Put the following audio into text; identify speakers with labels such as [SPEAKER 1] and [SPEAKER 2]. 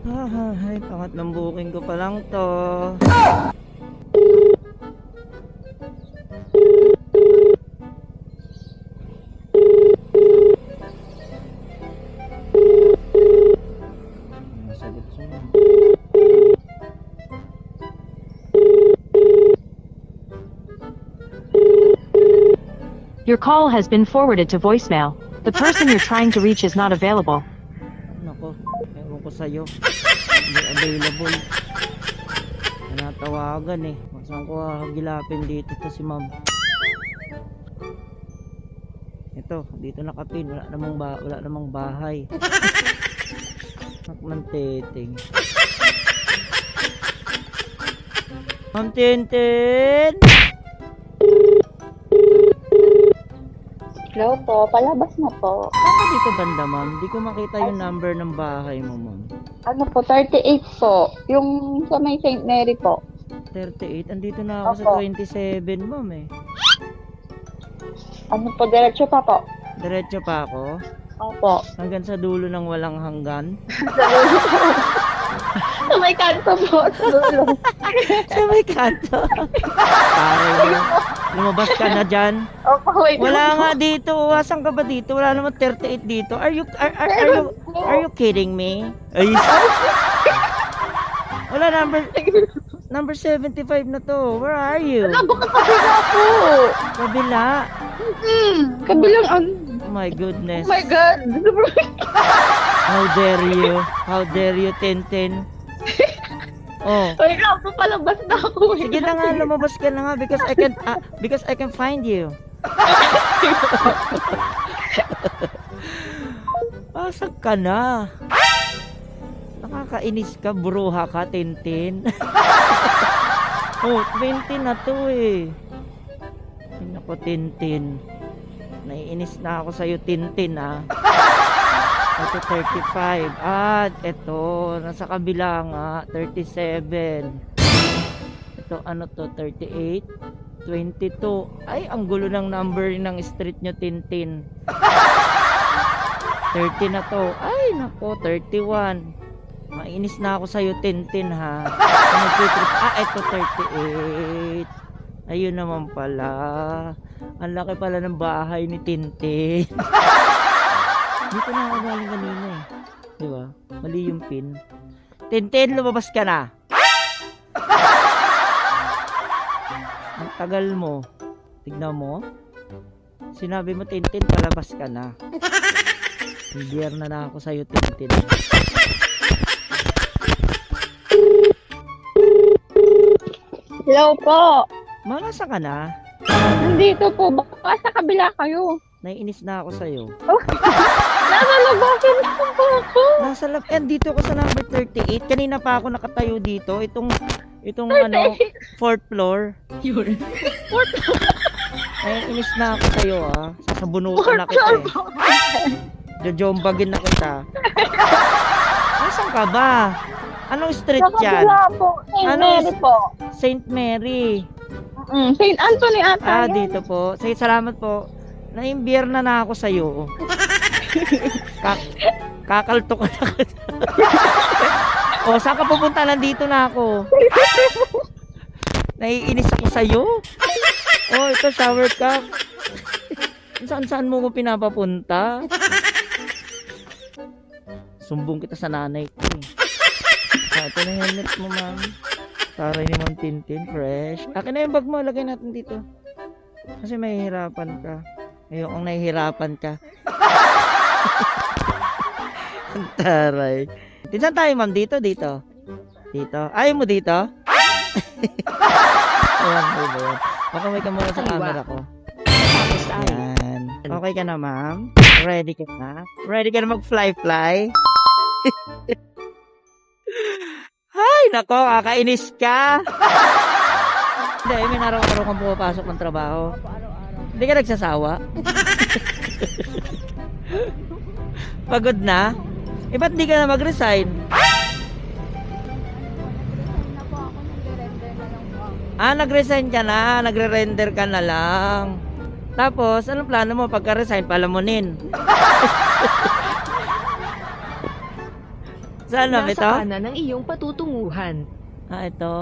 [SPEAKER 1] Ay, pangatlong booking ko pa lang to. Nasagot siya.
[SPEAKER 2] Your call has been forwarded to voicemail. The person you're trying to reach is not available.
[SPEAKER 1] Nako, ewan ko sa'yo. Hindi available. Natawagan eh. Saan ko hagilapin dito to si ma'am? Ito, dito nakapin. Wala namang bahay. Nakman titing. Ma'am Tintin!
[SPEAKER 3] Hello po, palabas na po.
[SPEAKER 1] Saan dito banda ma'am? Di ko makita yung number ng bahay mo ma'am.
[SPEAKER 3] Ano po, 38 po. Yung sa may St. Mary po.
[SPEAKER 1] 38? Andito na ako sa
[SPEAKER 3] Opo.
[SPEAKER 1] 27 ma'am eh.
[SPEAKER 3] Ano po, diretso pa po.
[SPEAKER 1] Diretso pa ako?
[SPEAKER 3] Opo.
[SPEAKER 1] Hanggang sa dulo ng walang hanggan?
[SPEAKER 3] Sa may kanto po, sa dulo.
[SPEAKER 1] Sa may kanto. Parang lumabas ka na dyan.
[SPEAKER 3] Opo, wait.
[SPEAKER 1] Wala nga dito. Asan ka ba dito? Wala naman 38 dito. Are you kidding me? Ay, wala number 75 na to. Where are you?
[SPEAKER 3] Ano, baka kabila po.
[SPEAKER 1] Kabila.
[SPEAKER 3] Kabilang ang...
[SPEAKER 1] Oh my goodness.
[SPEAKER 3] Oh my God.
[SPEAKER 1] How dare you? How dare you, Tintin? Oh.
[SPEAKER 3] Wait lang po, palabas na ako.
[SPEAKER 1] Sige na nga, lumabas ka na nga because I can find you. Pasag ka na. Nakakainis ka, bruha ka, Tintin. Oh, 20 na to eh. Ay, nako, Tintin. Naiinis na ako sa'yo, Tintin ah. Ito 35. Ito, nasa kabila nga, 37. Ito, ano to, 38. 22. Ay, ang gulo ng number ng street nyo, Tintin. 30 na to. Ay, nako, 31. Mainis na ako sa'yo, Tintin, ha. Ito, 38. Ayun naman pala. Ang laki pala ng bahay ni Tintin. Dito na ako galing kanina eh. Diba? Mali yung pin. Tintin, lumabas ka na. Ang tagal mo. Tignan mo. Sinabi mo, Tintin, palabas ka na. Hindi na ako sa'yo, Tintin.
[SPEAKER 3] Hello po.
[SPEAKER 1] Malasa ka na?
[SPEAKER 3] Nandito po. Baka sa kabila kayo.
[SPEAKER 1] Naiinis na ako sa'yo.
[SPEAKER 3] Nasa labasin na po ako.
[SPEAKER 1] Nasa dito ako sa number 38. Kanina pa ako nakatayo dito. Itong ano, 4th floor. Naiinis na ako sa'yo ah. Sasabunutan na kita eh. Jojombagin na kita. Nasaan ka ba? Anong street
[SPEAKER 3] Sa
[SPEAKER 1] yan?
[SPEAKER 3] kabila po. St.
[SPEAKER 1] Ano
[SPEAKER 3] Mary po.
[SPEAKER 1] St. Mary.
[SPEAKER 3] St. Anthony ata. yan.
[SPEAKER 1] Dito po. Sige, salamat po. Naimbierna na ako sa'yo. Kakalto ka na kita. O, saan ka pupunta? Nandito na ako. Naiinis ako sa'yo. Oh, ito, shower cup. Saan mo ko pinapapunta? Sumbong kita sa nanay ko eh. Ito na yung helmet mo, ma'am. Taray ni Ma'am Tintin, fresh. Akin na yung bag mo, lagay natin dito. Kasi mahihirapan ka. Ayokong nahihirapan ka. Ang taray. Saan tayo, ma'am? Dito? Dito? Ayaw mo dito? Ayan, ayan. Makamay ka muna sa camera ko. Ayan. Okay ka na, ma'am? Ready ka na? Ready ka na mag-fly-fly? Ay, nako, kakainis ka. Hindi, may araw-araw kang pumapasok ng trabaho. Hindi ka nagsasawa? Pagod na? Ba't di ka na mag-resign? Nag-resign ka na. Nagre-render ka na lang. Tapos, anong plano mo? Pagka-resign, palamunin. Saan ma'am ito?
[SPEAKER 4] Nasa kanan ng iyong patutunguhan.
[SPEAKER 1] Ah, ito.